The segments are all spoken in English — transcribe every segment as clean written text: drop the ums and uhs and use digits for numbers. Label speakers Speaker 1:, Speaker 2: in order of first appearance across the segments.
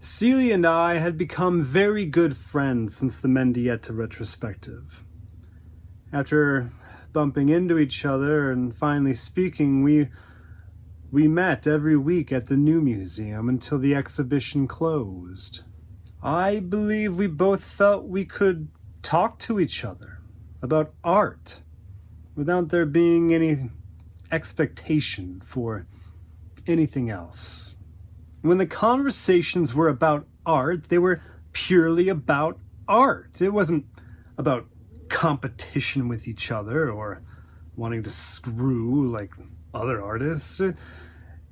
Speaker 1: Celia and I had become very good friends since the Mendieta retrospective. After bumping into each other and finally speaking, we met every week at the new museum until the exhibition closed. I believe we both felt we could talk to each other about art without there being any expectation for anything else. When the conversations were about art, they were purely about art. It wasn't about competition with each other or wanting to screw like other artists.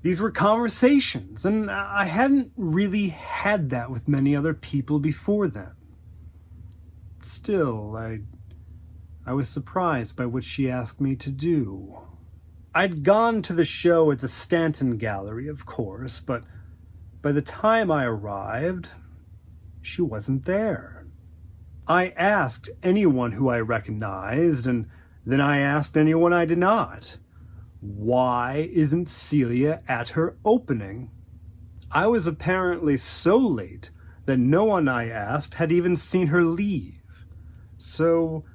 Speaker 1: These were conversations, and I hadn't really had that with many other people before then. Still, I was surprised by what she asked me to do. I'd gone to the show at the Stanton Gallery, of course, but by the time I arrived, she wasn't there. I asked anyone who I recognized, and then I asked anyone I did not. Why isn't Celia at her opening? I was apparently so late that no one I asked had even seen her leave. So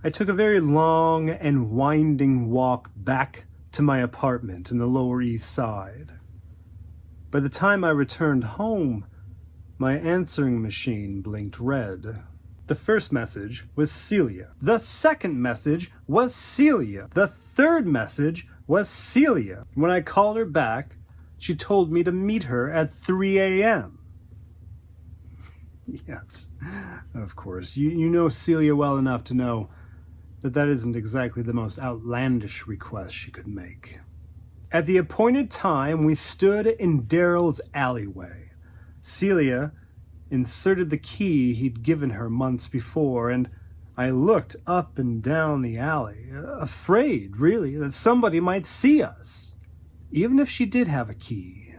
Speaker 1: I took a very long and winding walk back to my apartment in the Lower East Side. By the time I returned home, my answering machine blinked red. The first message was Celia. The second message was Celia. The third message was Celia. When I called her back, she told me to meet her at 3 a.m. Yes, of course. You know Celia well enough to know that isn't exactly the most outlandish request she could make. At the appointed time, we stood in Daryl's alleyway. Celia inserted the key he'd given her months before, and I looked up and down the alley, afraid, really, that somebody might see us, even if she did have a key.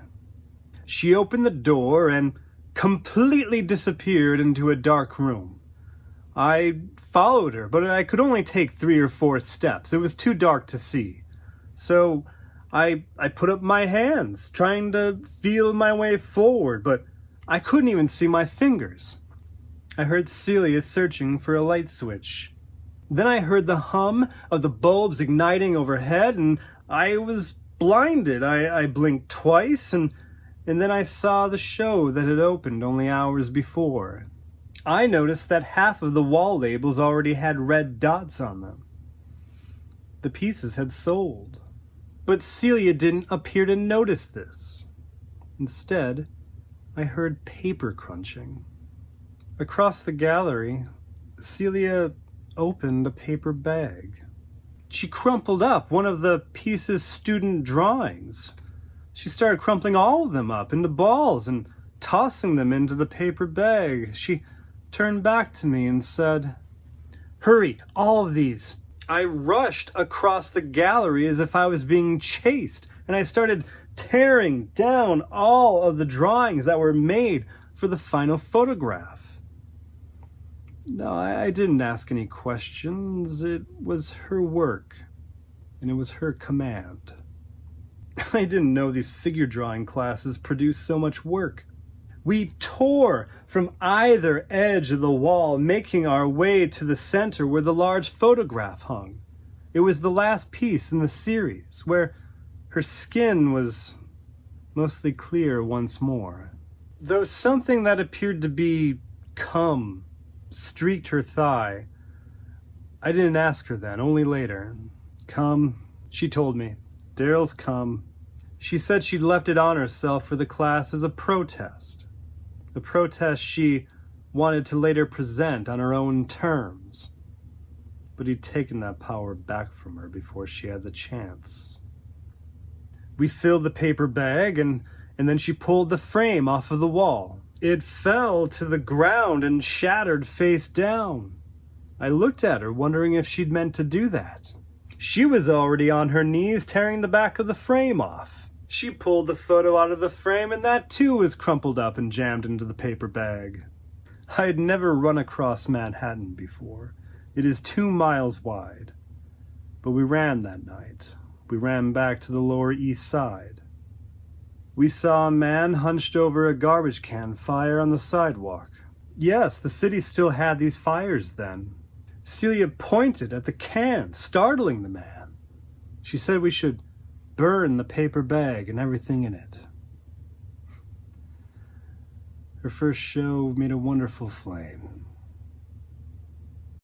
Speaker 1: She opened the door and completely disappeared into a dark room. I followed her, but I could only take 3 or 4 steps. It was too dark to see. So I put up my hands, trying to feel my way forward, but I couldn't even see my fingers. I heard Celia searching for a light switch. Then I heard the hum of the bulbs igniting overhead, and I was blinded. I blinked twice, and then I saw the show that had opened only hours before. I noticed that half of the wall labels already had red dots on them. The pieces had sold. But Celia didn't appear to notice this. Instead, I heard paper crunching. Across the gallery, Celia opened a paper bag. She crumpled up one of the piece's student drawings. She started crumpling all of them up into balls and tossing them into the paper bag. She turned back to me and said, "Hurry, all of these." I rushed across the gallery as if I was being chased, and I started tearing down all of the drawings that were made for the final photograph. No, I didn't ask any questions. It was her work, and it was her command. I didn't know these figure drawing classes produced so much work. We tore from either edge of the wall, making our way to the center where the large photograph hung. It was the last piece in the series, where her skin was mostly clear once more. Though something that appeared to be cum streaked her thigh, I didn't ask her then, only later. Cum, she told me. Daryl's cum. She said she'd left it on herself for the class as a protest. A protest she wanted to later present on her own terms. But he'd taken that power back from her before she had the chance. We filled the paper bag, and then she pulled the frame off of the wall. It fell to the ground and shattered face down. I looked at her, wondering if she'd meant to do that. She was already on her knees, tearing the back of the frame off. She pulled the photo out of the frame, and that too was crumpled up and jammed into the paper bag. I had never run across Manhattan before. It is 2 miles wide. But we ran that night. We ran back to the Lower East Side. We saw a man hunched over a garbage can fire on the sidewalk. Yes, the city still had these fires then. Celia pointed at the can, startling the man. She said we should burn the paper bag and everything in it. Her first show made a wonderful flame.